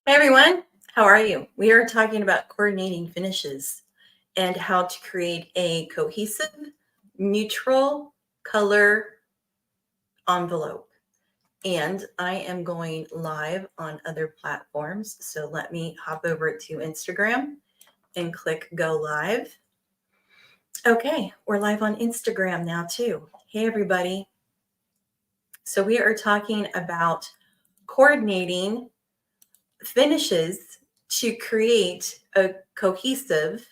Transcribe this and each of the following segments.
Hey everyone, how are you? We are talking about coordinating finishes and how to create a cohesive, neutral color envelope. And I am going live on other platforms. So let me hop over to Instagram and click go live. Okay, we're live on Instagram now too. Hey everybody. So we are talking about coordinating finishes to create a cohesive.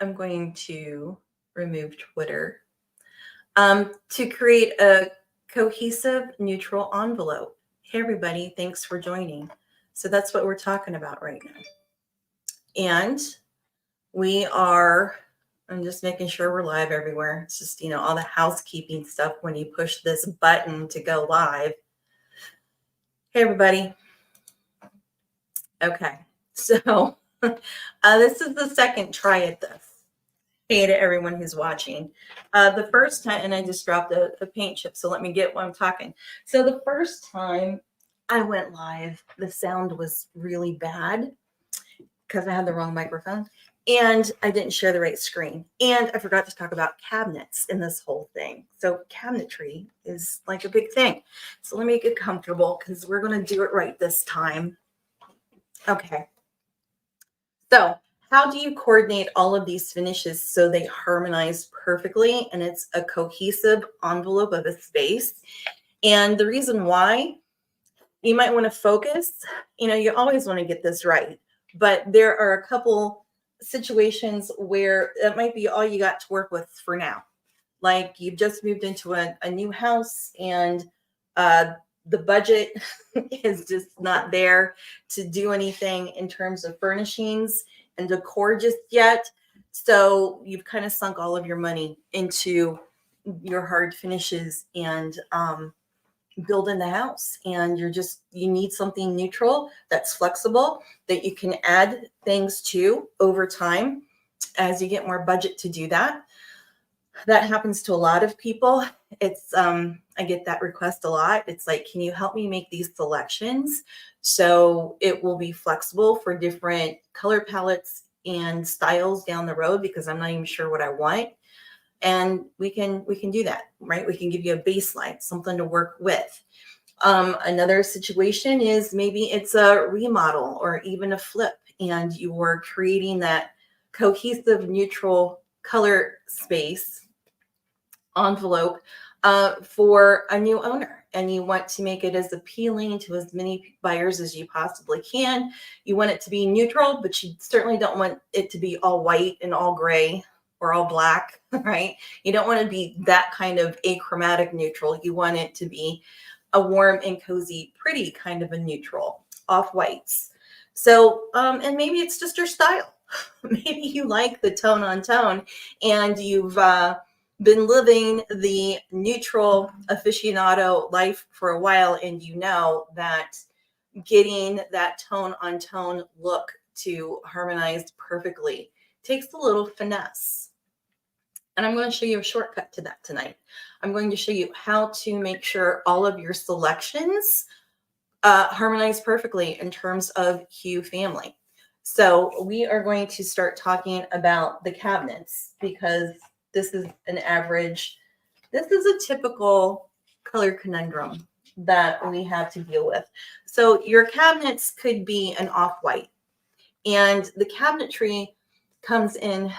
I'm going to remove Twitter to create a cohesive neutral envelope. Hey, everybody, thanks for joining. So that's what we're talking about right now. And we are, I'm just making sure we're live everywhere. It's just, all the housekeeping stuff when you push this button to go live. Hey, everybody. Okay, so this is the second try at this. Hey to everyone who's watching. The first time, and I just dropped a paint chip, so let me get what I'm talking. So the first time I went live, the sound was really bad because I had the wrong microphone and I didn't share the right screen. And I forgot to talk about cabinets in this whole thing. So cabinetry is like a big thing. So let me get comfortable because we're going to do it right this time. Okay. So how do you coordinate all of these finishes so they harmonize perfectly and it's a cohesive envelope of a space? And the reason why you might want to focus, you always want to get this right, but there are a couple situations where it might be all you got to work with for now. Like you've just moved into a new house and the budget is just not there to do anything in terms of furnishings and decor just yet. So you've kind of sunk all of your money into your hard finishes and building the house. And you need something neutral that's flexible that you can add things to over time as you get more budget to do that. That happens to a lot of people. It's I get that request a lot. It's like, can you help me make these selections so it will be flexible for different color palettes and styles down the road, because I'm not even sure what I want. And we can do that, right? We can give you a baseline, something to work with. Another situation is maybe it's a remodel or even a flip, and you're creating that cohesive neutral color space envelope for a new owner, and you want to make it as appealing to as many buyers as you possibly can. You want it to be neutral, but you certainly don't want it to be all white and all gray or all black, right? You don't want to be that kind of achromatic neutral. You want it to be a warm and cozy, pretty kind of a neutral, off whites. So, and maybe it's just your style. Maybe you like the tone on tone, and you've been living the neutral aficionado life for a while, and you know that getting that tone on tone look to harmonize perfectly takes a little finesse. And I'm going to show you a shortcut to that tonight. I'm going to show you how to make sure all of your selections harmonize perfectly in terms of hue family. So we are going to start talking about the cabinets, because this is this is a typical color conundrum that we have to deal with. So your cabinets could be an off-white, and the cabinetry comes in,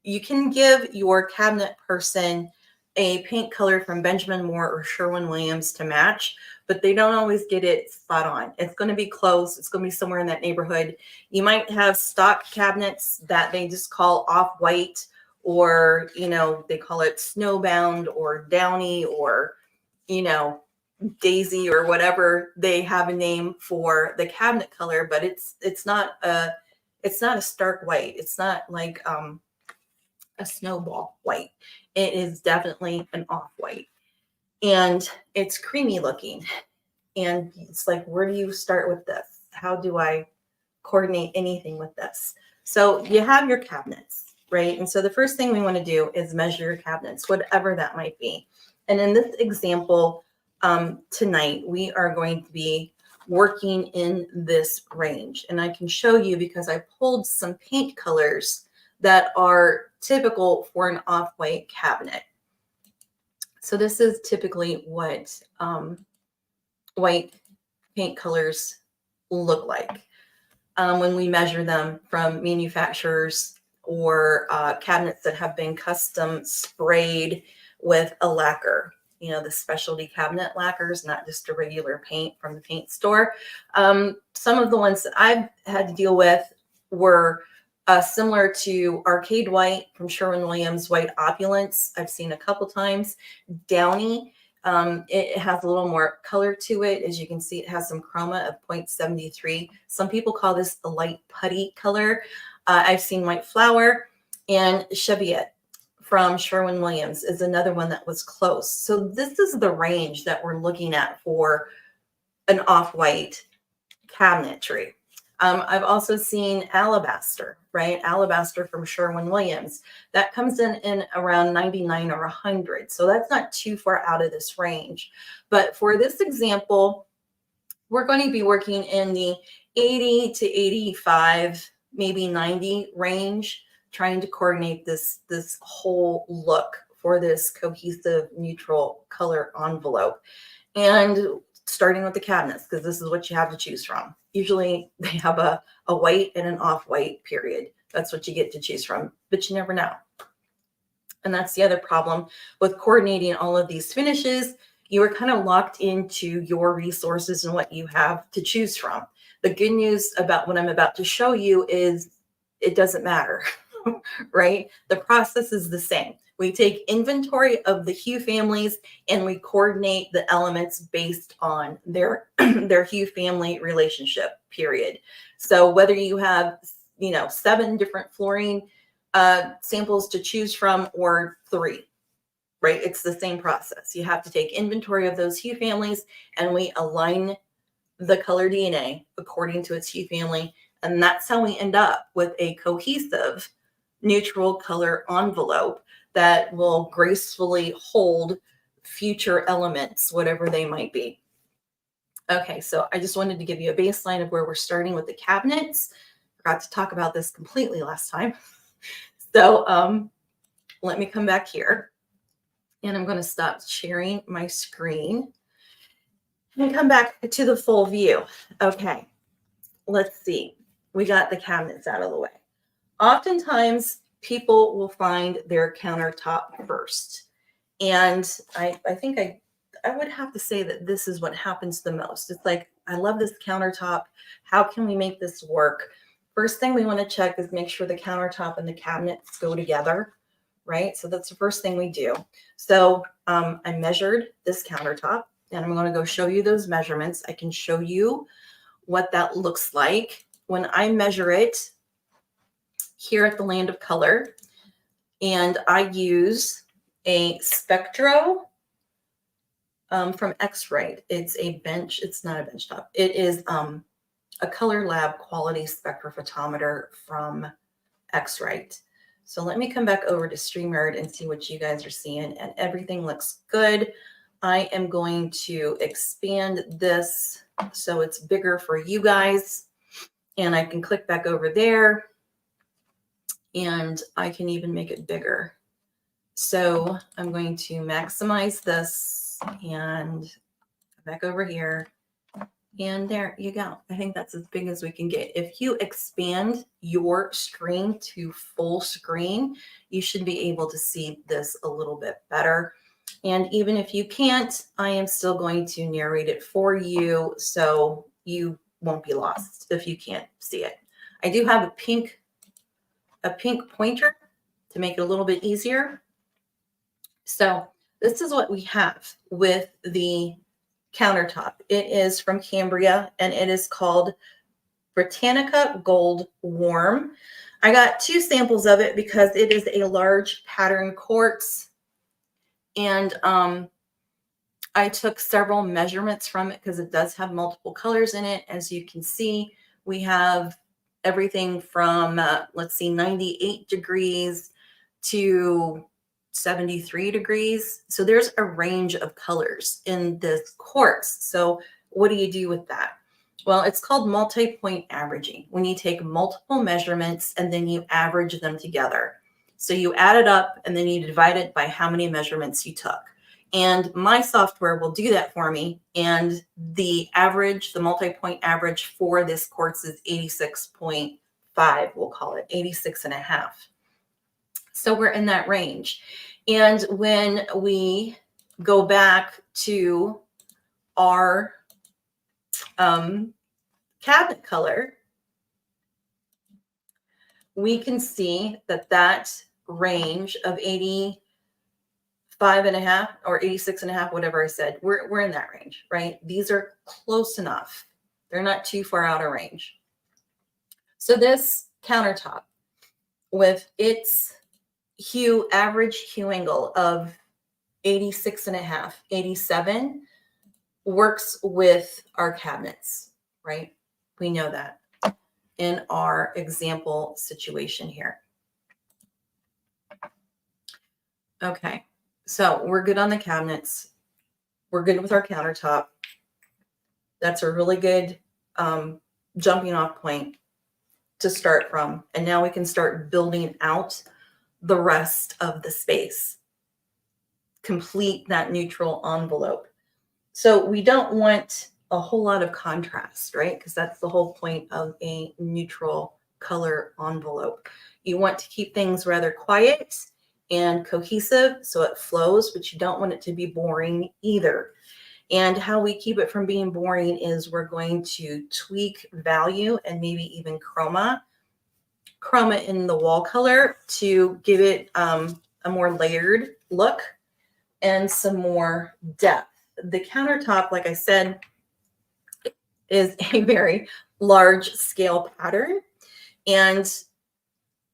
you can give your cabinet person a paint color from Benjamin Moore or Sherwin-Williams to match, but they don't always get it spot on. It's going to be close. It's going to be somewhere in that neighborhood. You might have stock cabinets that they just call off-white, or, they call it snowbound or downy or, daisy or whatever. They have a name for the cabinet color, but it's not a stark white. It's not like a snowball white. It is definitely an off-white, and it's creamy looking. And it's like, where do you start with this? How do I coordinate anything with this? So you have your cabinets, right? And so the first thing we want to do is measure your cabinets, whatever that might be. And in this example, tonight, we are going to be working in this range. And I can show you because I pulled some paint colors that are typical for an off-white cabinet. So this is typically what white paint colors look like when we measure them from manufacturers or cabinets that have been custom sprayed with a lacquer. You know, the specialty cabinet lacquers, not just a regular paint from the paint store. Some of the ones that I've had to deal with were similar to Arcade White from Sherwin-Williams White Opulence. I've seen a couple times. Downy. It has a little more color to it. As you can see, it has some chroma of 0.73. Some people call this a light putty color. I've seen White Flower, and Cheviot from Sherwin-Williams is another one that was close. So this is the range that we're looking at for an off-white cabinetry. I've also seen Alabaster, right? Alabaster from Sherwin-Williams. That comes in around 99 or 100. So that's not too far out of this range. But for this example, we're going to be working in the 80 to 85, maybe 90 range, trying to coordinate this whole look for this cohesive neutral color envelope. And starting with the cabinets, because this is what you have to choose from. Usually they have a white and an off-white period. That's what you get to choose from, but you never know. And that's the other problem with coordinating all of these finishes. You are kind of locked into your resources and what you have to choose from. The good news about what I'm about to show you is it doesn't matter, right? The process is the same. We take inventory of the hue families and we coordinate the elements based on their their hue family relationship, period. So whether you have, 7 different flooring samples to choose from or 3, right? It's the same process. You have to take inventory of those hue families and we align the color DNA according to its hue family. And that's how we end up with a cohesive neutral color envelope that will gracefully hold future elements, whatever they might be. Okay, so I just wanted to give you a baseline of where we're starting with the cabinets. Forgot to talk about this completely last time. So let me come back here and I'm going to stop sharing my screen and come back to the full view. Okay, let's see. We got the cabinets out of the way. Oftentimes, people will find their countertop first. And I think I would have to say that this is what happens the most. It's like, I love this countertop. How can we make this work? First thing we want to check is make sure the countertop and the cabinets go together, right? So that's the first thing we do. So I measured this countertop and I'm going to go show you those measurements. I can show you what that looks like when I measure it here at the Land of Color. And I use a Spectro from X-Rite. It's a bench. It's not a bench top. It is a Color Lab quality spectrophotometer from X-Rite. So let me come back over to StreamYard and see what you guys are seeing. And everything looks good. I am going to expand this so it's bigger for you guys. And I can click back over there. And I can even make it bigger. So I'm going to maximize this and back over here. And there you go. I think that's as big as we can get. If you expand your screen to full screen, you should be able to see this a little bit better. And even if you can't, I am still going to narrate it for you so you won't be lost if you can't see it. I do have a pink pointer to make it a little bit easier. So this is what we have with the countertop. It is from Cambria and it is called Britannica Gold Warm. I got 2 samples of it because it is a large pattern quartz. And I took several measurements from it because it does have multiple colors in it. As you can see, we have everything from, let's see, 98 degrees to 73 degrees. So there's a range of colors in this quartz. So what do you do with that? Well, it's called multi-point averaging, when you take multiple measurements and then you average them together. So you add it up and then you divide it by how many measurements you took. And my software will do that for me. And the average, the multi-point average for this quartz is 86.5, we'll call it 86.5. So we're in that range. And when we go back to our cabinet color, we can see that that range of 85.5 or 86.5, whatever I said, we're in that range, right? These are close enough. They're not too far out of range. So this countertop with its hue, average hue angle of 86.5, 87 works with our cabinets, right? We know that in our example situation here. Okay, so we're good on the cabinets. We're good with our countertop. That's a really good jumping off point to start from. And now we can start building out the rest of the space. Complete that neutral envelope. So we don't want a whole lot of contrast, right? Because that's the whole point of a neutral color envelope. You want to keep things rather quiet and cohesive so it flows, but you don't want it to be boring either. And how we keep it from being boring is we're going to tweak value and maybe even chroma in the wall color to give it a more layered look and some more depth. The countertop, like I said, is a very large scale pattern. And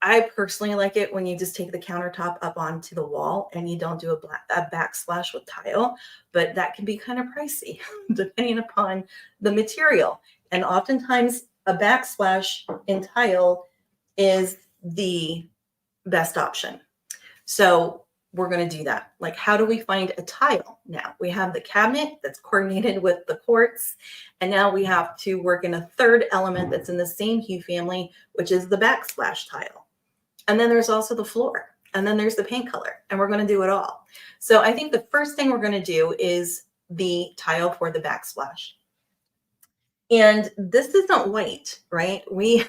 I personally like it when you just take the countertop up onto the wall and you don't do a backsplash with tile, but that can be kind of pricey depending upon the material. And oftentimes a backsplash in tile is the best option. So we're going to do that. Like, how do we find a tile? Now we have the cabinet that's coordinated with the quartz. And now we have to work in a third element that's in the same hue family, which is the backsplash tile. And then there's also the floor. And then there's the paint color. And we're going to do it all. So I think the first thing we're going to do is the tile for the backsplash. And this isn't white, right? We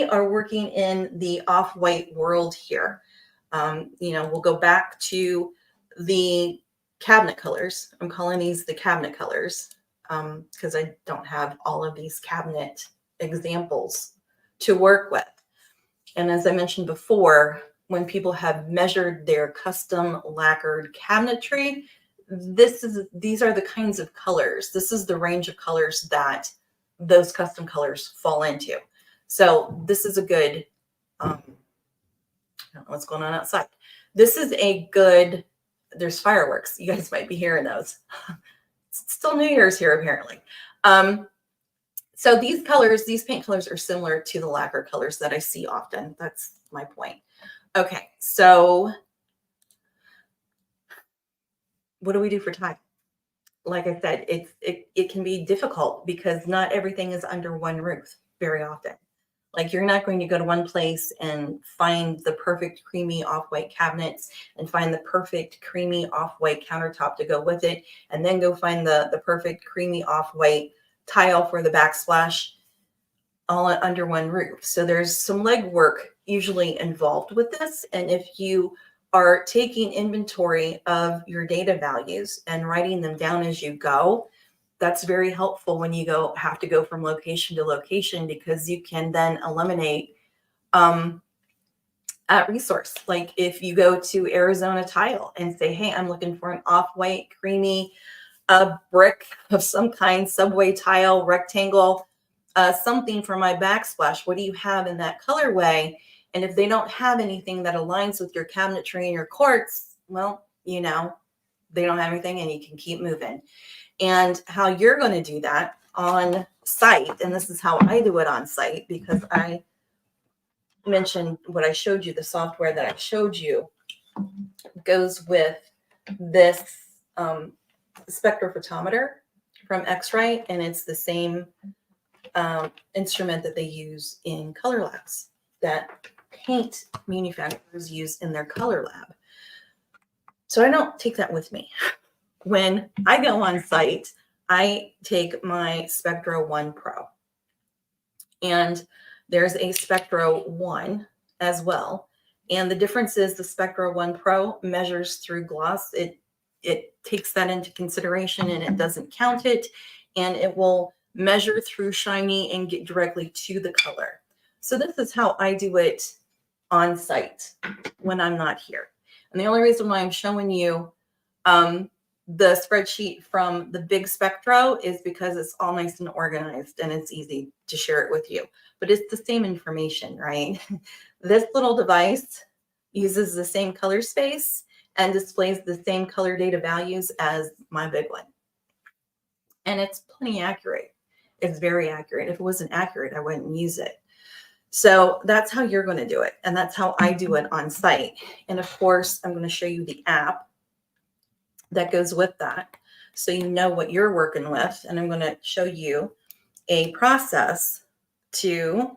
are working in the off-white world here. We'll go back to the cabinet colors. I'm calling these the cabinet colors because I don't have all of these cabinet examples to work with. And as I mentioned before, when people have measured their custom lacquered cabinetry, these are the kinds of colors. This is the range of colors that those custom colors fall into. So this is a good, I don't know what's going on outside. This is a good, there's fireworks. You guys might be hearing those. It's still New Year's here, apparently. So these colors, these paint colors are similar to the lacquer colors that I see often. That's my point. Okay, so what do we do for tile? Like I said, it can be difficult because not everything is under one roof very often. Like, you're not going to go to one place and find the perfect creamy off-white cabinets and find the perfect creamy off-white countertop to go with it, and then go find the perfect creamy off-white tile for the backsplash all under one roof. So there's some legwork usually involved with this. And if you are taking inventory of your data values and writing them down as you go, that's very helpful when you have to go from location to location, because you can then eliminate at resource. Like, if you go to Arizona Tile and say, hey, I'm looking for an off-white creamy brick of some kind, subway tile, rectangle, something for my backsplash, what do you have in that colorway? And if they don't have anything that aligns with your cabinetry and your quartz, well, they don't have anything and you can keep moving. And how you're going to do that on site, and this is how I do it on site, because I mentioned what I showed you, the software that I showed you goes with this spectrophotometer from X-Ray, and it's the same instrument that they use in color labs, that paint manufacturers use in their color lab. So I don't take that with me. When I go on site, I take my Spectro 1 Pro. And there's a Spectro 1 as well. And the difference is the Spectro 1 Pro measures through gloss. It takes that into consideration, and it doesn't count it. And it will measure through shiny and get directly to the color. So this is how I do it on site when I'm not here. And the only reason why I'm showing you the spreadsheet from the big Spectro is because it's all nice and organized and it's easy to share it with you. But it's the same information, right? This little device uses the same color space and displays the same color data values as my big one. And it's plenty accurate. It's very accurate. If it wasn't accurate, I wouldn't use it. So that's how you're going to do it. And that's how I do it on site. And of course, I'm going to show you the app that goes with that, so you know what you're working with. And I'm going to show you a process to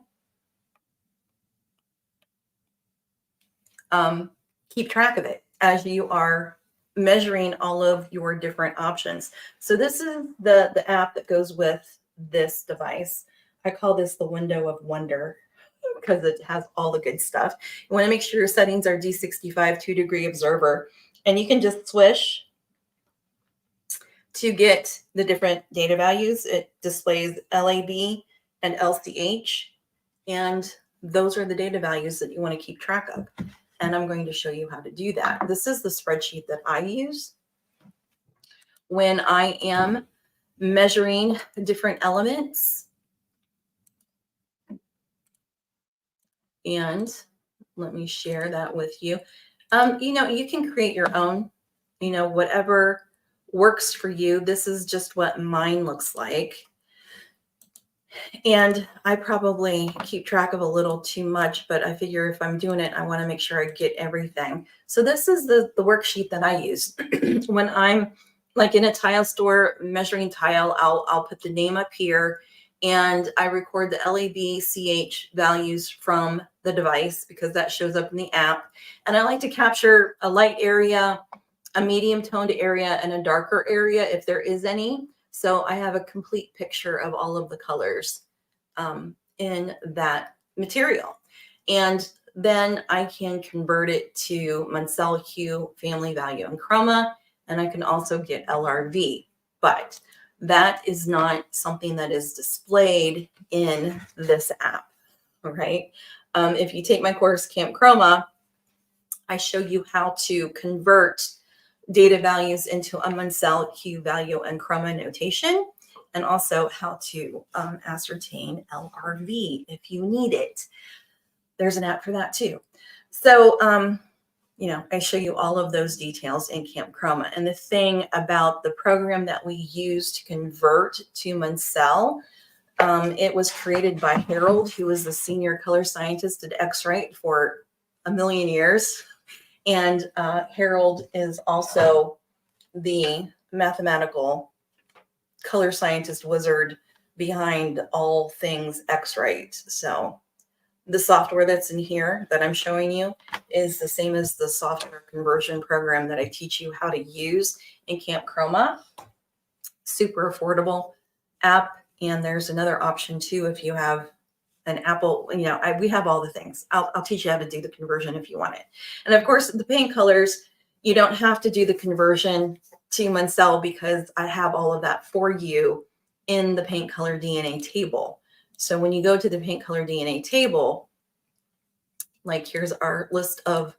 keep track of it as you are measuring all of your different options. So this is the app that goes with this device. I call this the window of wonder because it has all the good stuff. You want to make sure your settings are D65 2-degree observer, and you can just swish to get the different data values. It displays LAB and LCH, and those are the data values that you want to keep track of. And I'm going to show you how to do that. This is the spreadsheet that I use when I am measuring different elements. And let me share that with you. You know, you can create your own, you know, whatever works for you. This is just what mine looks like. And I probably keep track of a little too much, but I figure if I'm doing it, I want to make sure I get everything. So this is the worksheet that I use when I'm like in a tile store measuring tile. I'll put the name up here, and I record the LAB/CH values from the device because that shows up in the app. And I like to capture a light area, a medium toned area, and a darker area if there is any. So I have a complete picture of all of the colors in that material. And then I can convert it to Munsell hue, family value, and chroma. And I can also get LRV. But that is not something that is displayed in this app, all right? If you take my course, Camp Chroma, I show you how to convert data values into a Munsell hue, value, and chroma notation, and also how to ascertain LRV if you need it. There's an app for that too. So, you know, I show you all of those details in Camp Chroma. And the thing about the program that we use to convert to Munsell, it was created by Harold, who was the senior color scientist at X-Ray for a million years. And Harold is also the mathematical color scientist wizard behind all things X-Ray. So the software that's in here that I'm showing you is the same as the software conversion program that I teach you how to use in Camp Chroma. Super affordable app. And there's another option too if you have an Apple, you know, we have all the things. I'll teach you how to do the conversion if you want it. And of course, the paint colors, you don't have to do the conversion to Munsell because I have all of that for you in the paint color DNA table. So when you go to the paint color DNA table, like here's our list of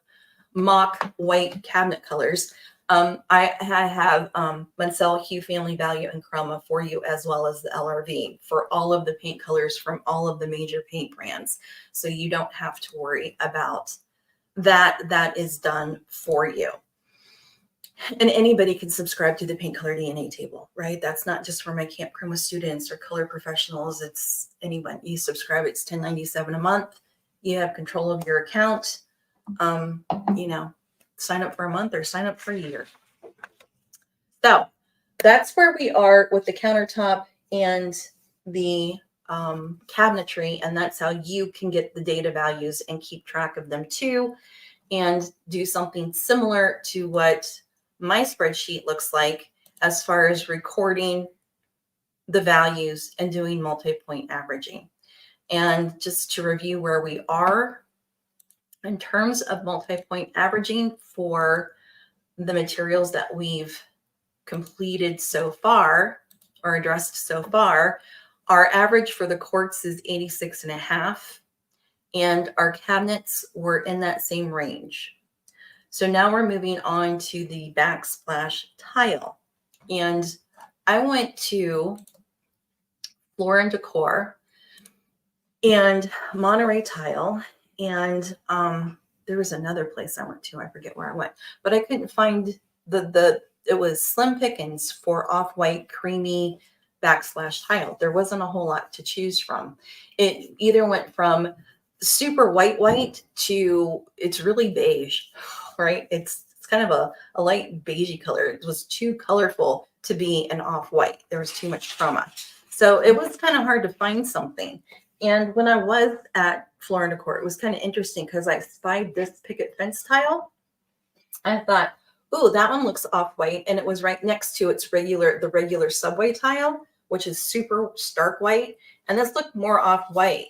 mock white cabinet colors. I have Munsell hue, family value, and chroma for you, as well as the LRV for all of the paint colors from all of the major paint brands. So you don't have to worry about that. That is done for you. And anybody can subscribe to the paint color DNA table, right? That's not just for my Camp Chroma students or color professionals. It's anyone. You subscribe, it's $10.97 a month. You have control of your account. You know, sign up for a month or sign up for a year. So that's where we are with the countertop and the cabinetry, and that's how you can get the data values and keep track of them too, and do something similar to what my spreadsheet looks like as far as recording the values and doing multi-point averaging. And just to review where we are in terms of multi-point averaging for the materials that we've completed so far or addressed so far, our average for the quartz is 86.5, and our cabinets were in that same range. So now we're moving on to the Backsplash tile. And I went to Floor & Decor and Monterey Tile, and there was another place I went to. I forget where I went, but I couldn't find it was slim pickings for off-white creamy Backsplash tile. There wasn't a whole lot to choose from. It either went from super white to it's really beige, right? It's kind of a light beigey color. It was too colorful to be an off-white. There was too much chroma. So it was kind of hard to find something. And when I was at Floor & Decor, it was kind of interesting because I spied this picket fence tile. I thought, oh, that one looks off-white, and it was right next to the regular subway tile, which is super stark white, and this looked more off-white,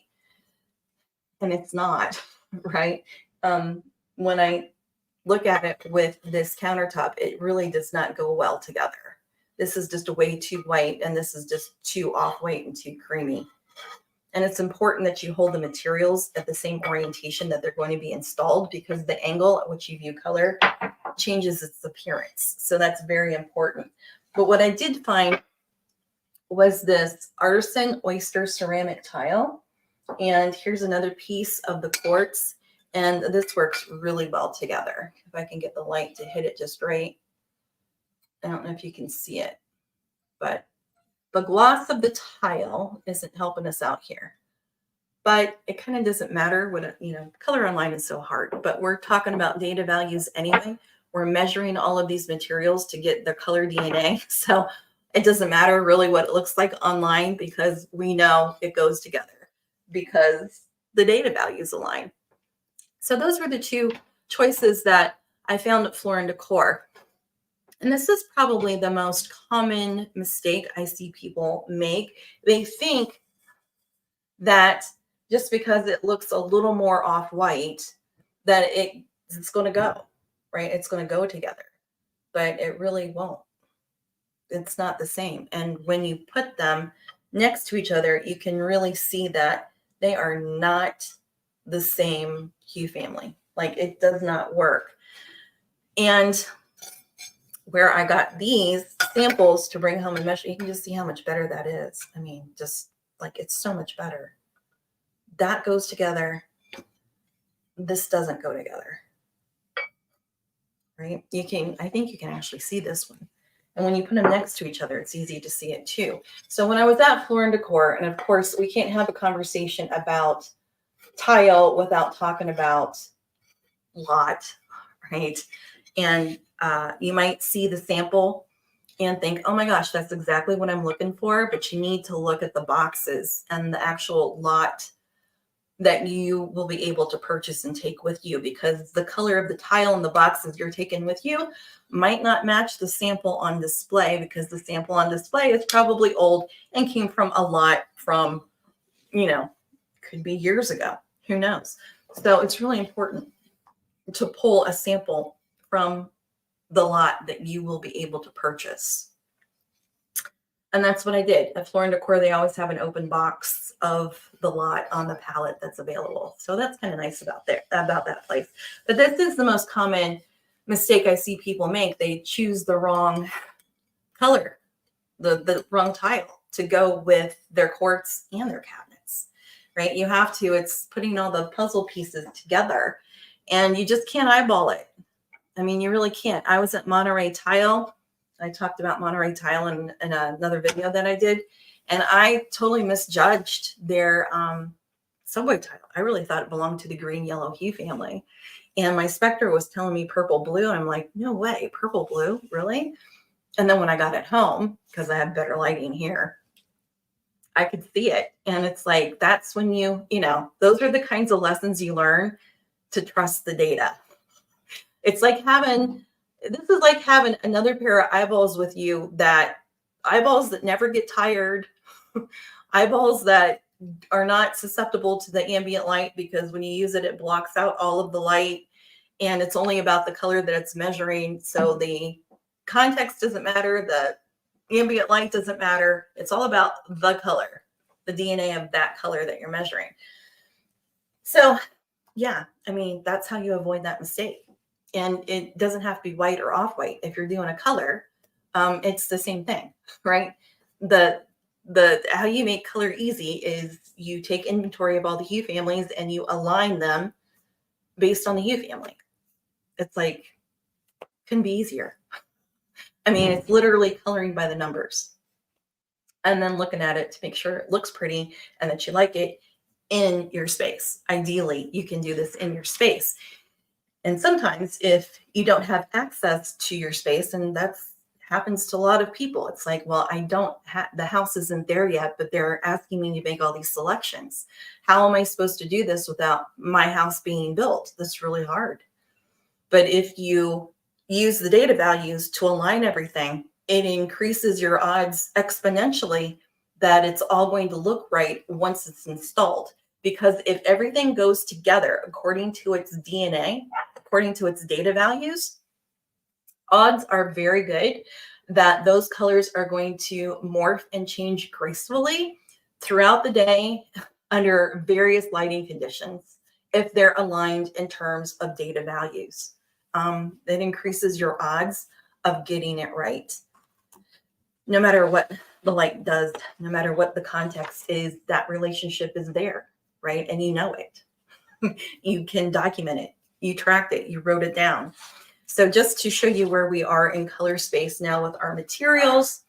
and it's not, right? When I look at it with this countertop, it really does not go well together. This is just way too white, and this is just too off-white and too creamy. And it's important that you hold the materials at the same orientation that they're going to be installed, because the angle at which you view color changes its appearance. So that's very important. But what I did find was this artisan oyster ceramic tile. And here's another piece of the quartz. And this works really well together. If I can get the light to hit it just right. I don't know if you can see it, but the gloss of the tile isn't helping us out here. But it kind of doesn't matter what, color online is so hard, but we're talking about data values anyway. We're measuring all of these materials to get their color DNA. So it doesn't matter really what it looks like online, because we know it goes together because the data values align. So those were the two choices that I found at Floor & Decor. And this is probably the most common mistake I see people make. They think that just because it looks a little more off-white, that it's going to go, right? It's going to go together, but it really won't. It's not the same. And when you put them next to each other, you can really see that they are not the same hue family. Like, it does not work. And where I got these samples to bring home and measure, you can just see how much better that is. I mean, just like, it's so much better. That goes together. This doesn't go together, right? I think you can actually see this one. And when you put them next to each other, it's easy to see it too. So when I was at Floor & Decor, and of course we can't have a conversation about tile without talking about lot, right? And you might see the sample and think, oh my gosh, that's exactly what I'm looking for. But you need to look at the boxes and the actual lot that you will be able to purchase and take with you, because the color of the tile in the boxes you're taking with you might not match the sample on display, because the sample on display is probably old and came from a lot from, could be years ago. Who knows? So it's really important to pull a sample from the lot that you will be able to purchase. And that's what I did. At Floor & Decor, they always have an open box of the lot on the pallet that's available. So that's kind of nice about that place. But this is the most common mistake I see people make. They choose the wrong color, the wrong tile to go with their quartz and their cabinets, right? You have to, it's putting all the puzzle pieces together, and you just can't eyeball it. I mean, you really can't. I was at Monterey Tile. I talked about Monterey Tile in another video that I did, and I totally misjudged their subway tile. I really thought it belonged to the green yellow hue family. And my Spectro was telling me purple blue. I'm like, no way, purple blue, really? And then when I got it home, because I have better lighting here, I could see it. And it's like, that's when those are the kinds of lessons you learn to trust the data. It's like this is like having another pair of eyeballs with you, eyeballs that never get tired, eyeballs that are not susceptible to the ambient light, because when you use it, it blocks out all of the light, and it's only about the color that it's measuring. So the context doesn't matter. The ambient light doesn't matter. It's all about the color, the DNA of that color that you're measuring. So yeah, I mean, that's how you avoid that mistake. And it doesn't have to be white or off-white. If you're doing a color, it's the same thing, right? The how you make color easy is you take inventory of all the hue families and you align them based on the hue family. It's like, couldn't be easier. I mean, it's literally coloring by the numbers and then looking at it to make sure it looks pretty and that you like it in your space. Ideally, you can do this in your space. And sometimes if you don't have access to your space, and that happens to a lot of people, it's like, well, the house isn't there yet, but they're asking me to make all these selections. How am I supposed to do this without my house being built? That's really hard. But if you use the data values to align everything, it increases your odds exponentially that it's all going to look right once it's installed. Because if everything goes together according to its DNA, according to its data values, odds are very good that those colors are going to morph and change gracefully throughout the day under various lighting conditions if they're aligned in terms of data values. It increases your odds of getting it right. No matter what the light does, no matter what the context is, that relationship is there, right? And you know it. You can document it. You tracked it. You wrote it down. So just to show you where we are in color space now with our materials,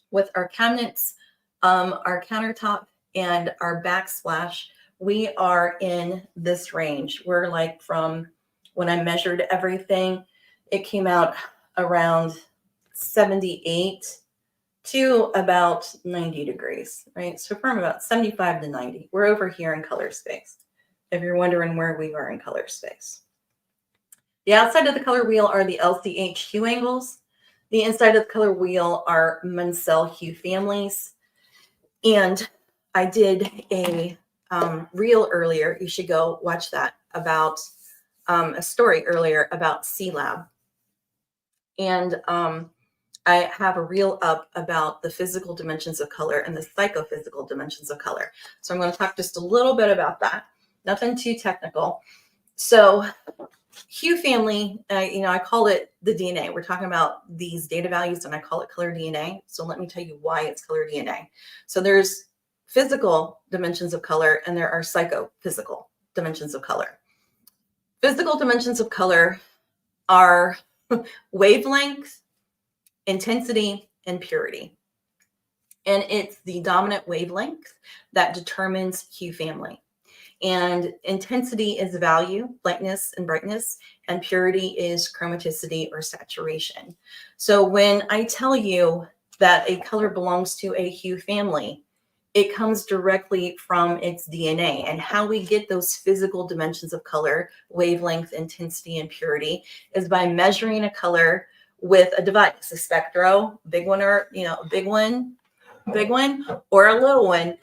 with our cabinets, our countertop, and our backsplash, we are in this range. We're like, from when I measured everything, it came out around 78 to about 90 degrees, right? So from about 75 to 90, we're over here in color space, if you're wondering where we are in color space. The outside of the color wheel are the LCH hue angles. The inside of the color wheel are Munsell hue families. And I did a reel earlier. You should go watch that, about a story earlier about C-Lab. And I have a reel up about the physical dimensions of color and the psychophysical dimensions of color. So I'm going to talk just a little bit about that. Nothing too technical. So hue family, I call it the DNA. We're talking about these data values, and I call it color DNA. So let me tell you why it's color DNA. So there's physical dimensions of color, and there are psychophysical dimensions of color. Physical dimensions of color are wavelength, intensity, and purity. And it's the dominant wavelength that determines hue family. And intensity is value, lightness and brightness, and purity is chromaticity or saturation. So when I tell you that a color belongs to a hue family, it comes directly from its DNA. And how we get those physical dimensions of color, wavelength, intensity, and purity, is by measuring a color with a device, a Spectro, big one, or big one, or a little one.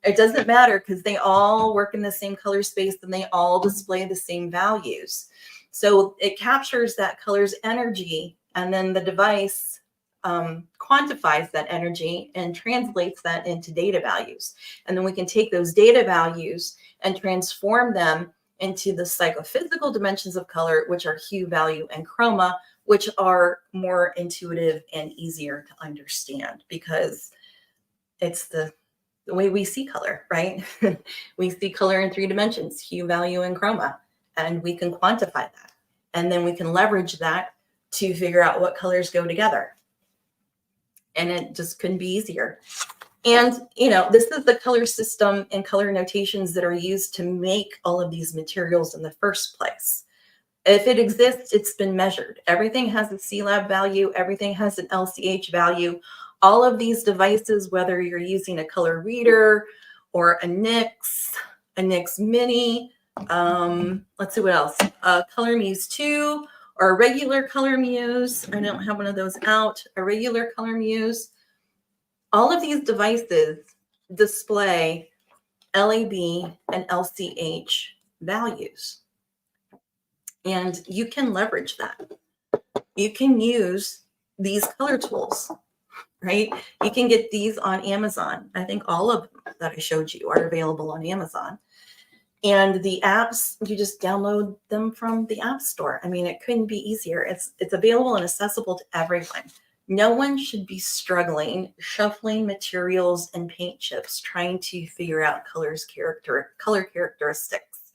It doesn't matter, because they all work in the same color space and they all display the same values. So it captures that color's energy, and then the device quantifies that energy and translates that into data values. And then we can take those data values and transform them into the psychophysical dimensions of color, which are hue, value, and chroma, which are more intuitive and easier to understand, because it's the way we see color, right? We see color in 3 dimensions, hue, value, and chroma, and we can quantify that. And then we can leverage that to figure out what colors go together. And it just couldn't be easier. And, this is the color system and color notations that are used to make all of these materials in the first place. If it exists, it's been measured. Everything has a C-Lab value. Everything has an LCH value. All of these devices, whether you're using a ColorReader or a NYX Mini, let's see what else, Color Muse 2 or a regular Color Muse. I don't have one of those out. A regular Color Muse. All of these devices display LAB and LCH values. And you can leverage that. You can use these color tools, right? You can get these on Amazon. I think all of them that I showed you are available on Amazon. And the apps, you just download them from the App Store. I mean, it couldn't be easier. It's available and accessible to everyone. No one should be struggling, shuffling materials and paint chips, trying to figure out color characteristics.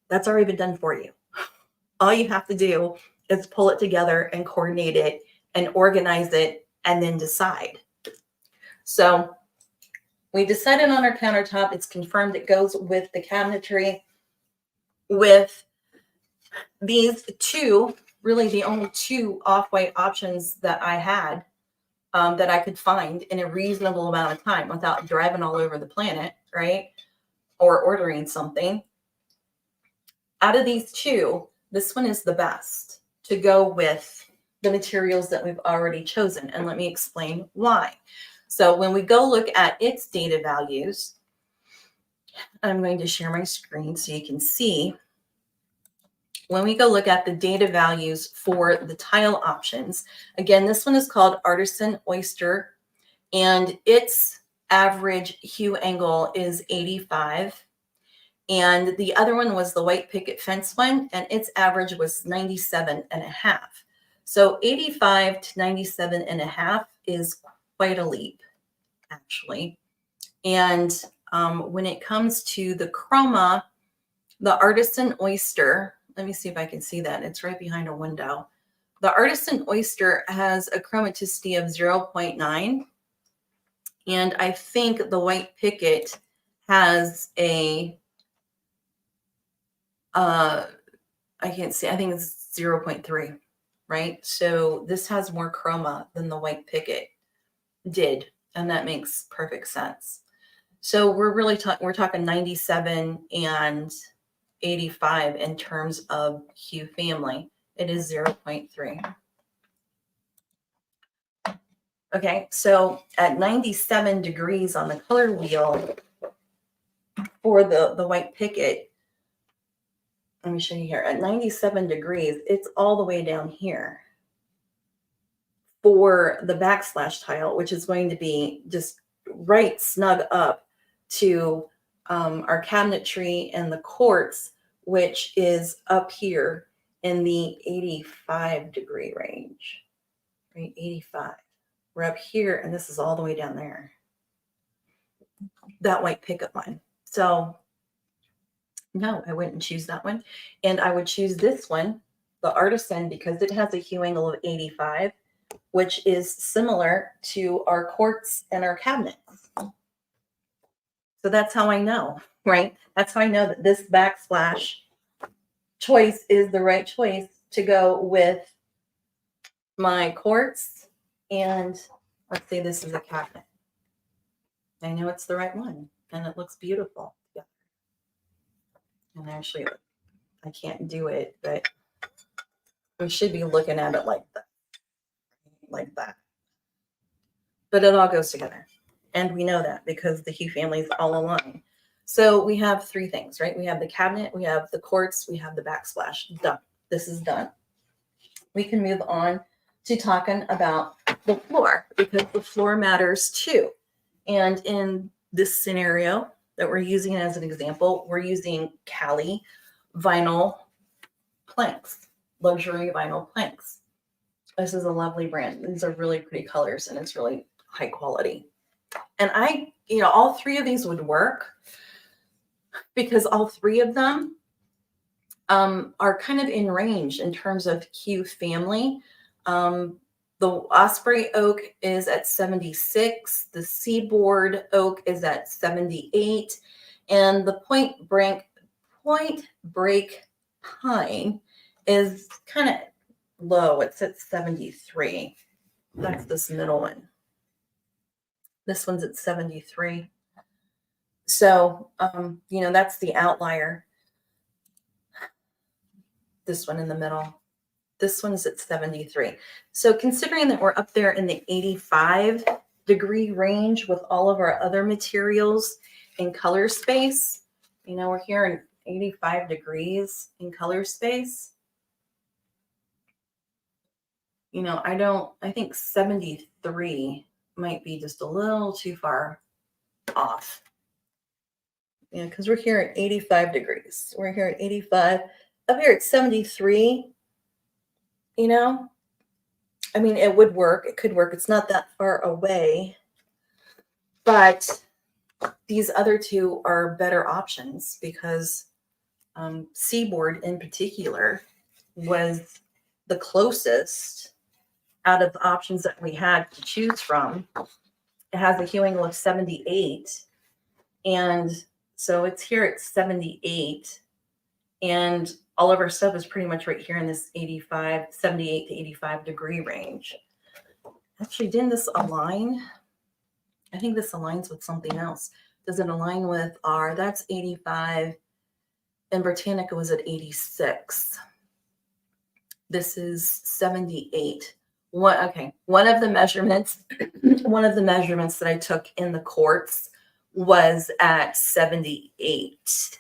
That's already been done for you. All you have to do is pull it together and coordinate it and organize it and then decide. So we decided on our countertop. It's confirmed it goes with the cabinetry. With these two, really the only two off-white options that I had that I could find in a reasonable amount of time without driving all over the planet, right? Or ordering something. Out of these two, this one is the best to go with the materials that we've already chosen. And let me explain why. So when we go look at its data values, I'm going to share my screen so you can see. When we go look at the data values for the tile options, again, this one is called Artisan Oyster, and its average hue angle is 85. And the other one was the white picket fence one, and its average was 97.5. So 85 to 97.5 is quite a leap, actually. And when it comes to the chroma, the Artisan Oyster, let me see if I can see that. It's right behind a window. The Artisan Oyster has a chromaticity of 0.9. And I think the white picket has a, I can't see, I think it's 0.3, right? So this has more chroma than the white picket did. And that makes perfect sense. So we're really we're talking 97 and 85 in terms of hue family. It is 0.3. Okay, so at 97 degrees on the color wheel for the white picket, let me show you here. At 97 degrees, it's all the way down here for the backsplash tile, which is going to be just right snug up to our cabinetry and the quartz, which is up here in the 85 degree range, right? 85. We're up here, and this is all the way down there, that white picket line. So no, I wouldn't choose that one. And I would choose this one, the Artisan, because it has a hue angle of 85, which is similar to our quartz and our cabinets. So that's how I know, right? That's how I know that this backsplash choice is the right choice to go with my quartz. And let's say this is a cabinet. I know it's the right one, and it looks beautiful. Yeah. And actually, I can't do it, but we should be looking at it like that. Like that. But it all goes together. And we know that because the hue family is all aligned. So we have three things, right? We have the cabinet, we have the quartz, we have the backsplash. Done. This is done. We can move on to talking about the floor, because the floor matters too. And in this scenario that we're using as an example, we're using Cali vinyl planks, luxury vinyl planks. This is a lovely brand. These are really pretty colors, and it's really high quality. And all three of these would work because all three of them are kind of in range in terms of hue family. The Osprey oak is at 76. The Seaboard oak is at 78. And the Point Break pine is kind of low. It's at 73. That's this middle one. This one's at 73. So, you know, that's the outlier. This one in the middle. This one's at 73. So considering that we're up there in the 85-degree range with all of our other materials in color space, you know, we're here in 85 degrees in color space. You know, I think 73 might be just a little too far off. You know, because we're here at 85 degrees. We're here at 85. Up here at 73, you know, I mean, it would work. It could work. It's not that far away. But these other two are better options because Seaboard in particular was the closest out of the options that we had to choose from. It has a hue angle of 78. And so it's here at 78. And all of our stuff is pretty much right here in this 78 to 85 degree range. Actually, didn't this align? I think this aligns with something else. Does it align with our, that's 85, and Britannica was at 86. This is 78. One of the measurements, one of the measurements that I took in the quartz was at 78.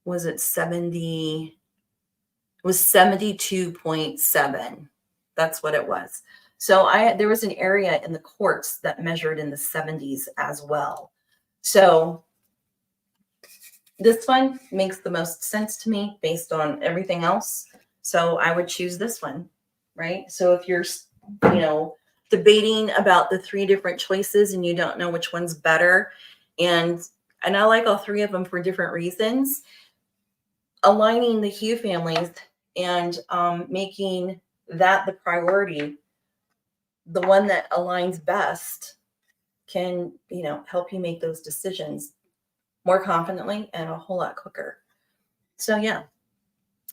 Was it 70? It was 72.7. That's what it was. So there was an area in the quartz that measured in the 70s as well. So this one makes the most sense to me based on everything else. So I would choose this one, right? So if you're, you know, debating about the 3 different choices and you don't know which one's better, and I like all 3 of them for different reasons, aligning the hue families and making that the priority, the one that aligns best, can, you know, help you make those decisions more confidently and a whole lot quicker. So yeah,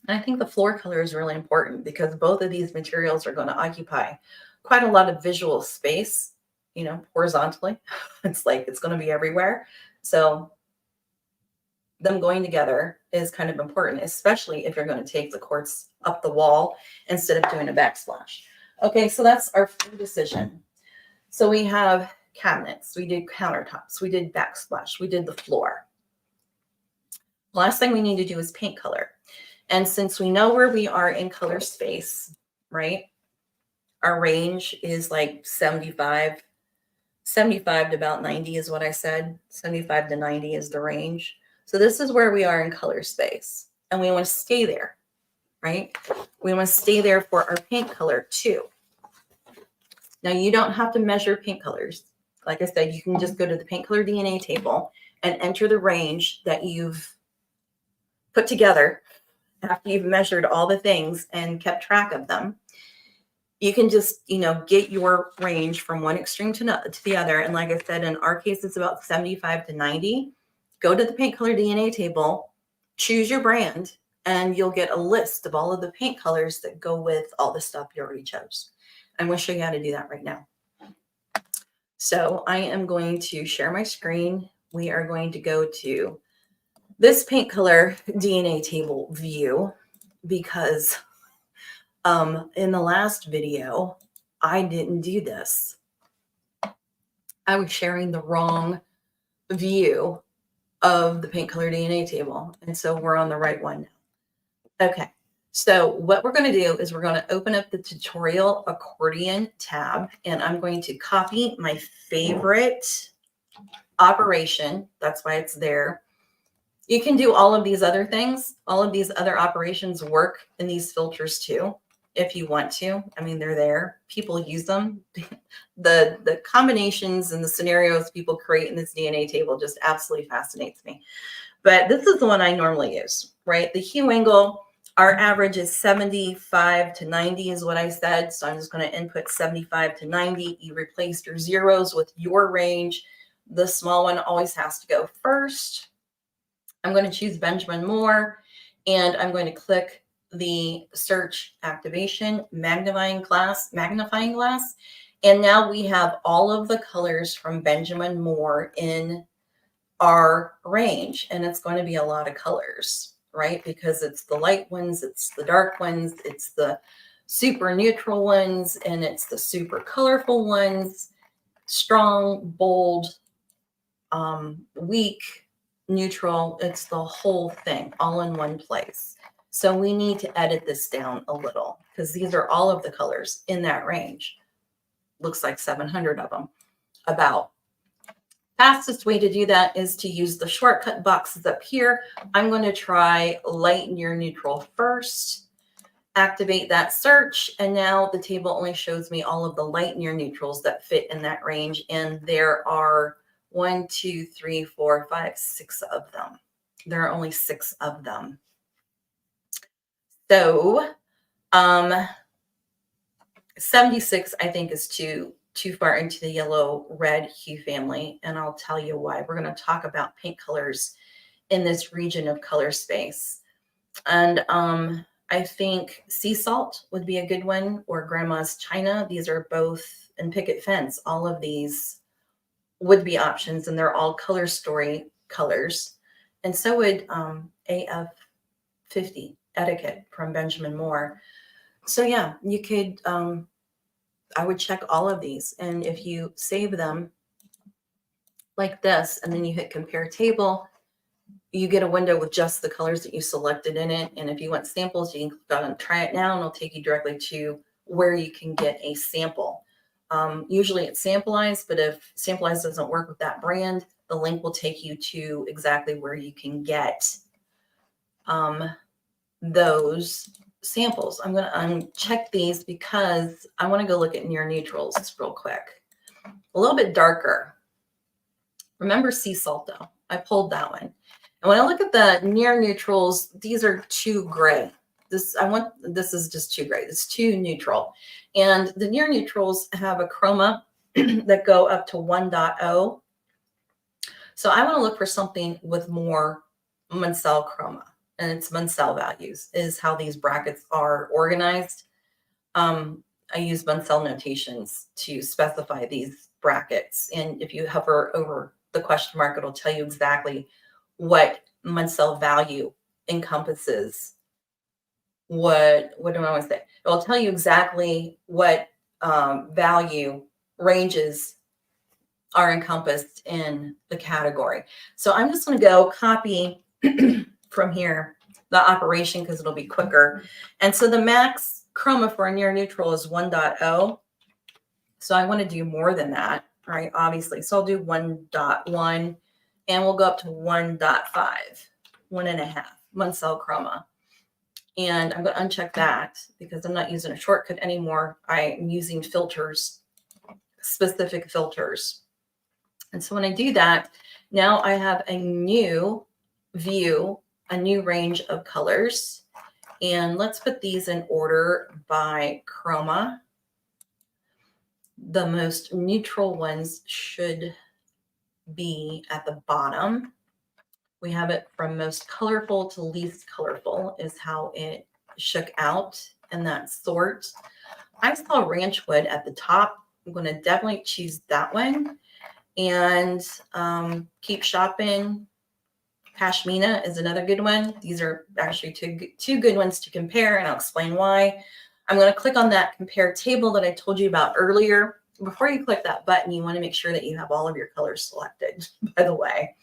and I think the floor color is really important because both of these materials are going to occupy quite a lot of visual space, you know, horizontally. It's like it's going to be everywhere. So them going together is kind of important, especially if you're going to take the quartz up the wall instead of doing a backsplash. Okay, so that's our decision. So we have cabinets, we did countertops, we did backsplash, we did the floor. Last thing we need to do is paint color. And since we know where we are in color space, right? Our range is like 75 to about 90 is what I said. 75 to 90 is the range. So this is where we are in color space, and we want to stay there, right? We want to stay there for our paint color too. Now you don't have to measure paint colors. Like I said, you can just go to the paint color DNA table and enter the range that you've put together after you've measured all the things and kept track of them. You can just, you know, get your range from one extreme to the other. And like I said, in our case, it's about 75 to 90. Go to the paint color DNA table, choose your brand, and you'll get a list of all of the paint colors that go with all the stuff you already chose. I'm going to show you how to do that right now. So I am going to share my screen. We are going to go to this paint color DNA table view because in the last video, I didn't do this. I was sharing the wrong view of the paint color DNA table. And so we're on the right one now. Okay. So what we're going to do is we're going to open up the tutorial accordion tab, and I'm going to copy my favorite operation. That's why it's there. You can do all of these other things. All of these other operations work in these filters too, if you want to. I mean, they're there. People use them. The combinations and the scenarios people create in this DNA table just absolutely fascinates me. But this is the one I normally use, right? The hue angle, our average is 75 to 90 is what I said. So I'm just going to input 75 to 90. You replace your zeros with your range. The small one always has to go first. I'm going to choose Benjamin Moore. And I'm going to click the search activation magnifying glass. And now we have all of the colors from Benjamin Moore in our range. And it's going to be a lot of colors, right? Because it's the light ones, it's the dark ones, it's the super neutral ones, and it's the super colorful ones, strong, bold, weak, neutral. It's the whole thing all in one place. So we need to edit this down a little because these are all of the colors in that range. Looks like 700 of them. About. Fastest way to do that is to use the shortcut boxes up here. I'm going to try light near neutral first. Activate that search, and now the table only shows me all of the light near neutrals that fit in that range, and there are 1, 2, 3, 4, 5, 6 of them. There are only 6 of them. So 76 I think is too far into the yellow red hue family, and I'll tell you why. We're going to talk about paint colors in this region of color space. And I think sea salt would be a good one, or grandma's china. These are both, and picket fence. All of these would be options, and they're all color story colors. And so would AF 50 etiquette from Benjamin Moore. So yeah, you could, I would check all of these. And if you save them like this, and then you hit compare table, you get a window with just the colors that you selected in it. And if you want samples, you can click on try it now, and it'll take you directly to where you can get a sample. Usually it's Samplize, but if Samplize doesn't work with that brand, the link will take you to exactly where you can get those samples. I'm going to uncheck these because I want to go look at near neutrals real quick. A little bit darker. Remember sea salt though. I pulled that one. And when I look at the near neutrals, these are too gray. This is just too gray. It's too neutral. And the near neutrals have a chroma that go up to 1.0. So I want to look for something with more Munsell chroma, and it's Munsell values is how these brackets are organized. I use Munsell notations to specify these brackets. And if you hover over the question mark, it'll tell you exactly what Munsell value encompasses. What do I want to say? It'll tell you exactly what value ranges are encompassed in the category. So I'm just going to go copy from here the operation because it'll be quicker. And so the max chroma for a near neutral is 1.0. So I want to do more than that, right? Obviously. So I'll do 1.1, and we'll go up to 1.5, 1.5 Munsell chroma. And I'm going to uncheck that because I'm not using a shortcut anymore. I'm using filters, specific filters. And so when I do that, now I have a new view, a new range of colors. And let's put these in order by chroma. The most neutral ones should be at the bottom. We have it from most colorful to least colorful is how it shook out in that sort. I saw ranch wood at the top. I'm going to definitely choose that one and keep shopping. Pashmina is another good one. These are actually two good ones to compare, and I'll explain why. I'm going to click on that compare table that I told you about earlier. Before you click that button, you want to make sure that you have all of your colors selected, by the way.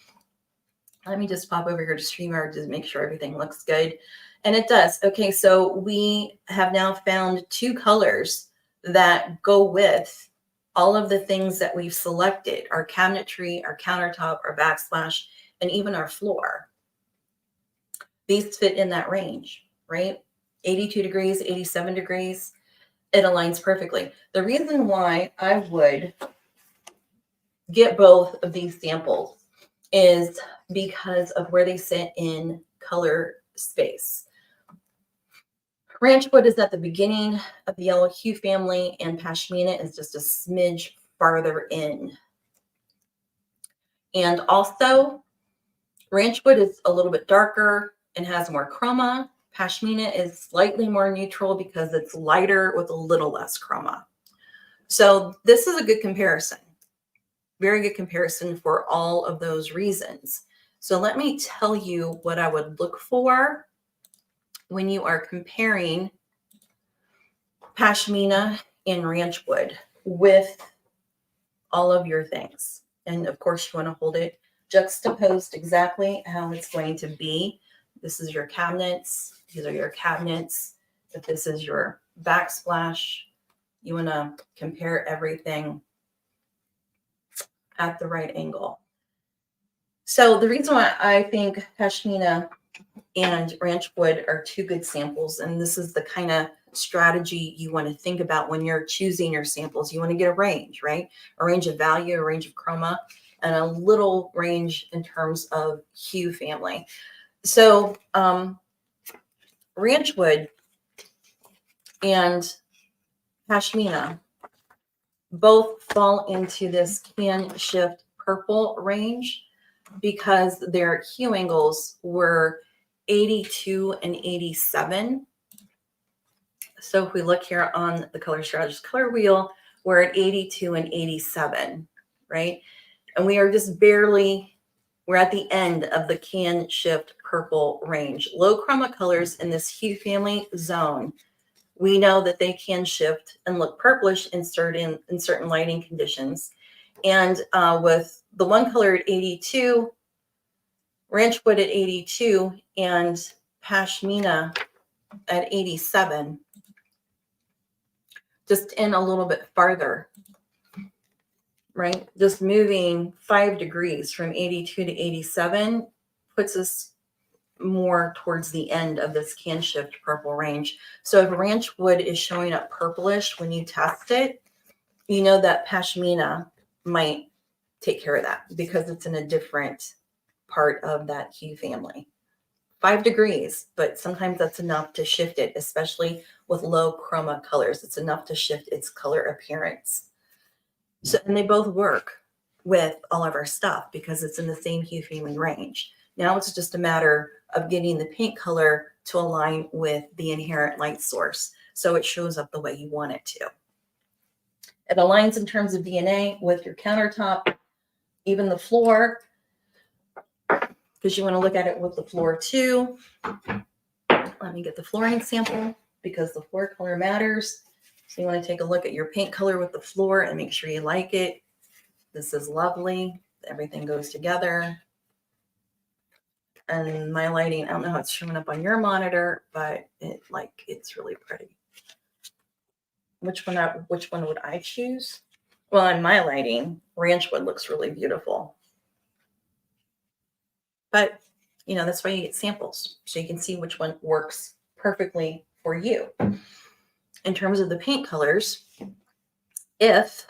Let me just pop over here to StreamYard to make sure everything looks good. And it does. Okay, so we have now found 2 colors that go with all of the things that we've selected, our cabinetry, our countertop, our backsplash, and even our floor. These fit in that range, right? 82 degrees, 87 degrees. It aligns perfectly. The reason why I would get both of these samples is because of where they sit in color space. Ranch wood is at the beginning of the yellow hue family, and pashmina is just a smidge farther in. And also, ranch wood is a little bit darker. and has more chroma. Pashmina is slightly more neutral because it's lighter with a little less chroma. So this is a good comparison. Very good comparison for all of those reasons. So let me tell you what I would look for when you are comparing pashmina and ranch wood with all of your things. And of course, you want to hold it juxtaposed exactly how it's going to be. This is your cabinets. These are your cabinets. If this is your backsplash, you want to compare everything at the right angle. So the reason why I think pashmina and ranch wood are two good samples, and this is the kind of strategy you want to think about when you're choosing your samples. You want to get a range, right? A range of value, a range of chroma, and a little range in terms of hue family. So ranch wood and pashmina both fall into this can shift purple range because their hue angles were 82 and 87. So if we look here on the Color Strategist color wheel, we're at 82 and 87, right? And we are just barely, we're at the end of the can shift purple range. Low chroma colors in this hue family zone, we know that they can shift and look purplish in certain lighting conditions. And with the one color at 82, ranch wood at 82, and pashmina at 87, just in a little bit farther, right? Just moving 5 degrees from 82 to 87 puts us more towards the end of this can shift purple range. So if ranch wood is showing up purplish when you test it, you know that pashmina might take care of that because it's in a different part of that hue family. 5 degrees, but sometimes that's enough to shift it, especially with low chroma colors. It's enough to shift its color appearance. So, and they both work with all of our stuff because it's in the same hue family range. Now it's just a matter of getting the paint color to align with the inherent light source so it shows up the way you want it to. It aligns in terms of DNA with your countertop, even the floor, because you want to look at it with the floor too. Let me get the flooring sample because the floor color matters. So you want to take a look at your paint color with the floor and make sure you like it. This is lovely. Everything goes together. And my lighting, I don't know how it's showing up on your monitor, but it's really pretty. Which one would I choose? Well, in my lighting, ranch wood looks really beautiful. But, you know, that's why you get samples, so you can see which one works perfectly for you. In terms of the paint colors, if,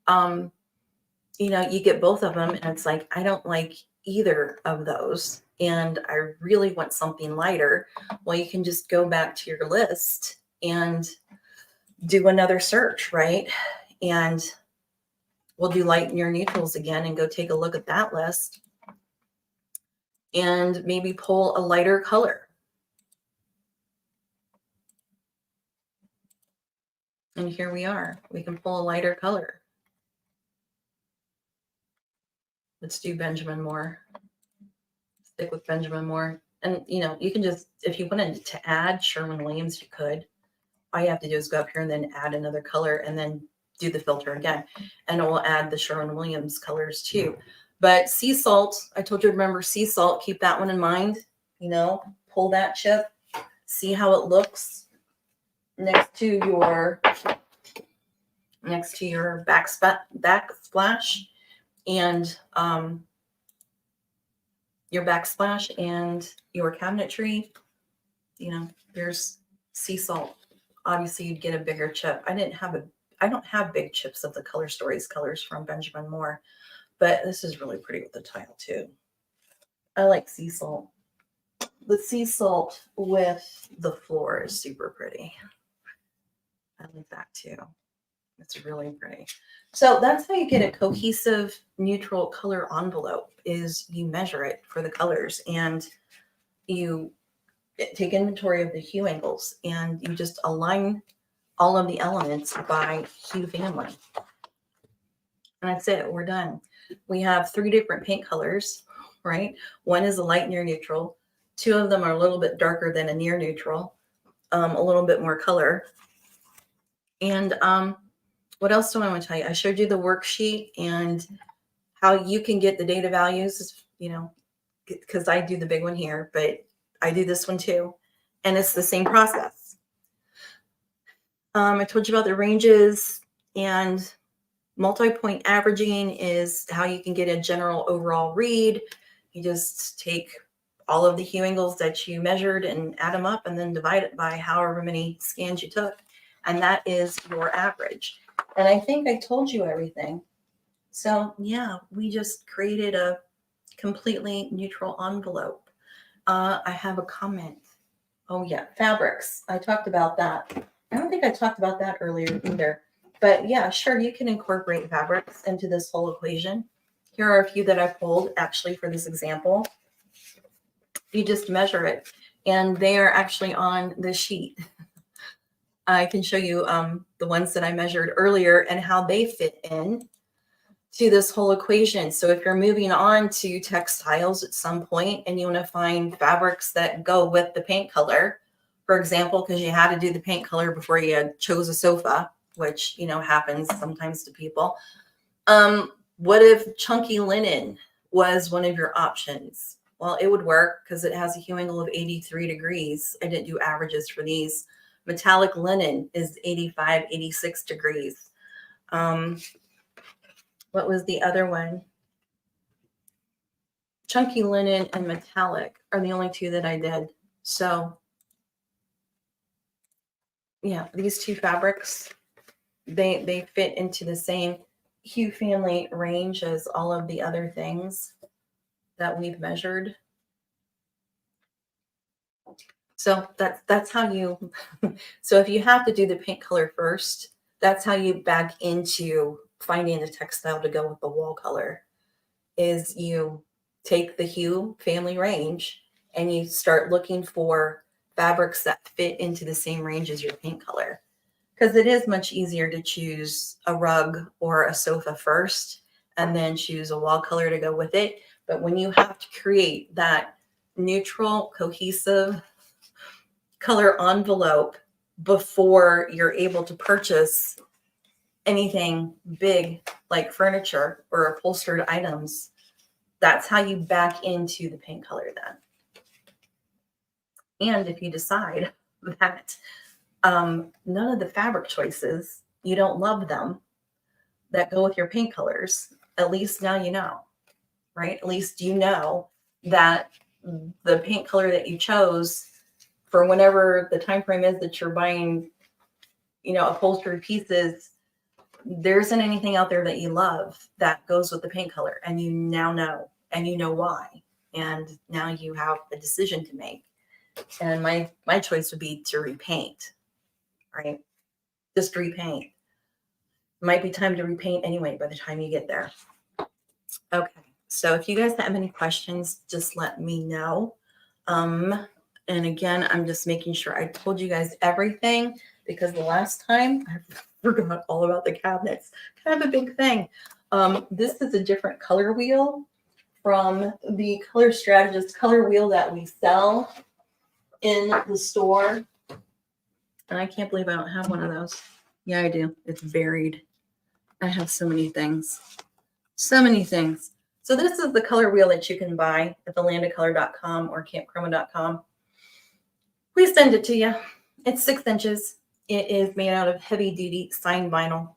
you know, you get both of them and it's like, I don't like either of those and I really want something lighter, well, you can just go back to your list and do another search, right? And we'll do light and your neutrals again and go take a look at that list and maybe pull a lighter color. And here we are. We can pull a lighter color. Let's do Benjamin Moore. Stick with Benjamin Moore. And, you know, you can just, if you wanted to add Sherwin-Williams, you could. All you have to do is go up here and then add another color and then do the filter again. And it will add the Sherwin-Williams colors too. But sea salt, I told you to remember sea salt. Keep that one in mind. You know, pull that chip. See how it looks next to your backsplash and your backsplash and your cabinetry. You know, there's sea salt. Obviously, you'd get a bigger chip. I don't have big chips of the Color Stories colors from Benjamin Moore, but this is really pretty with the tile too. I like sea salt. The sea salt with the floor is super pretty. I like that too. It's really pretty. So that's how you get a cohesive neutral color envelope, is you measure it for the colors and you take inventory of the hue angles, and you just align all of the elements by hue family. And that's it, we're done. We have 3 different paint colors, right? One is a light near neutral. 2 of them are a little bit darker than a near neutral, a little bit more color. And what else do I want to tell you? I showed you the worksheet and how you can get the data values, you know, because I do the big one here, but I do this one too. And it's the same process. I told you about the ranges, and multi-point averaging is how you can get a general overall read. You just take all of the hue angles that you measured and add them up and then divide it by however many scans you took. And that is your average. And I think I told you everything. So yeah, we just created a completely neutral envelope. I have a comment. Oh yeah, fabrics. I talked about that. I don't think I talked about that earlier either. But yeah, sure, you can incorporate fabrics into this whole equation. Here are a few that I pulled actually for this example. You just measure it, and they are actually on the sheet. I can show you the ones that I measured earlier and how they fit in to this whole equation. So if you're moving on to textiles at some point and you want to find fabrics that go with the paint color, for example, because you had to do the paint color before you chose a sofa, which, you know, happens sometimes to people. What if chunky linen was one of your options? Well, it would work because it has a hue angle of 83 degrees. I didn't do averages for these. Metallic linen is 85, 86 degrees. What was the other one? Chunky linen and metallic are the only 2 that I did. So yeah, these 2 fabrics, they fit into the same hue family range as all of the other things that we've measured. So that's how you, so if you have to do the paint color first, that's how you back into finding a textile to go with the wall color, is you take the hue family range and you start looking for fabrics that fit into the same range as your paint color. Because it is much easier to choose a rug or a sofa first and then choose a wall color to go with it. But when you have to create that neutral, cohesive color envelope before you're able to purchase anything big like furniture or upholstered items, that's how you back into the paint color then. And if you decide that none of the fabric choices, you don't love them, that go with your paint colors, at least now you know, right? At least you know that the paint color that you chose for whenever the time frame is that you're buying, you know, upholstered pieces, there isn't anything out there that you love that goes with the paint color, and you now know, and you know why, and now you have a decision to make. And my choice would be to repaint, right? Just repaint. Might be time to repaint anyway by the time you get there. Okay, so if you guys have any questions, just let me know. And again, I'm just making sure I told you guys everything, because the last time I forgot all about the cabinets. Kind of a big thing. This is a different color wheel from the Color Strategist color wheel that we sell in the store. And I can't believe I don't have one of those. Yeah, I do. It's buried. I have so many things. So many things. So this is the color wheel that you can buy at thelandofcolor.com or campchroma.com. We send it to you. It's 6 inches. It is made out of heavy duty signed vinyl.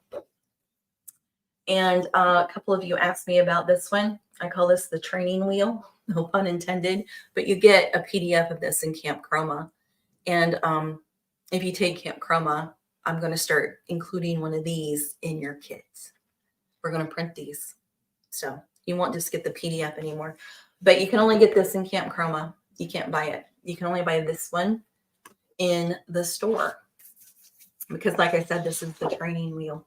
And a couple of you asked me about this one. I call this the training wheel, no pun intended, but you get a PDF of this in Camp Chroma. And if you take Camp Chroma, I'm going to start including one of these in your kits. We're going to print these. So you won't just get the PDF anymore. But you can only get this in Camp Chroma. You can't buy it. You can only buy this one in the store. Because like I said, this is the training wheel.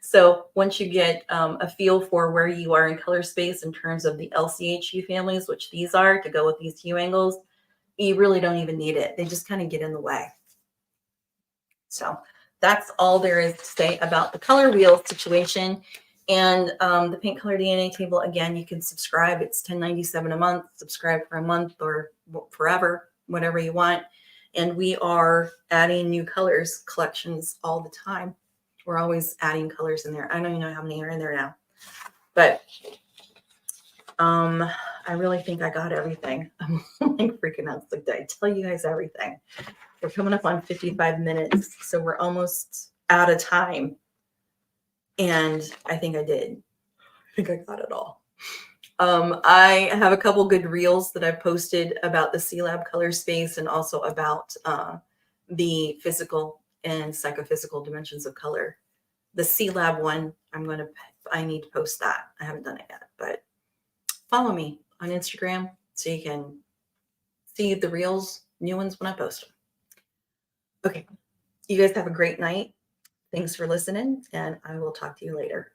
So once you get a feel for where you are in color space in terms of the LCH hue families, which these are to go with these hue angles, you really don't even need it. They just kind of get in the way. So that's all there is to say about the color wheel situation. And the paint color DNA table, again, you can subscribe. It's $10.97 a month. Subscribe for a month or forever, whatever you want. And we are adding new colors collections all the time. We're always adding colors in there. I don't even know how many are in there now, but I really think I got everything. I'm like freaking out. Like, did I tell you guys everything? We're coming up on 55 minutes, so we're almost out of time. And I think I did. I think I got it all. I have a couple good reels that I've posted about the C-Lab color space and also about the physical and psychophysical dimensions of color. The C-Lab one, I need to post that. I haven't done it yet, but follow me on Instagram so you can see the reels, new ones when I post them. Okay. You guys have a great night. Thanks for listening, and I will talk to you later.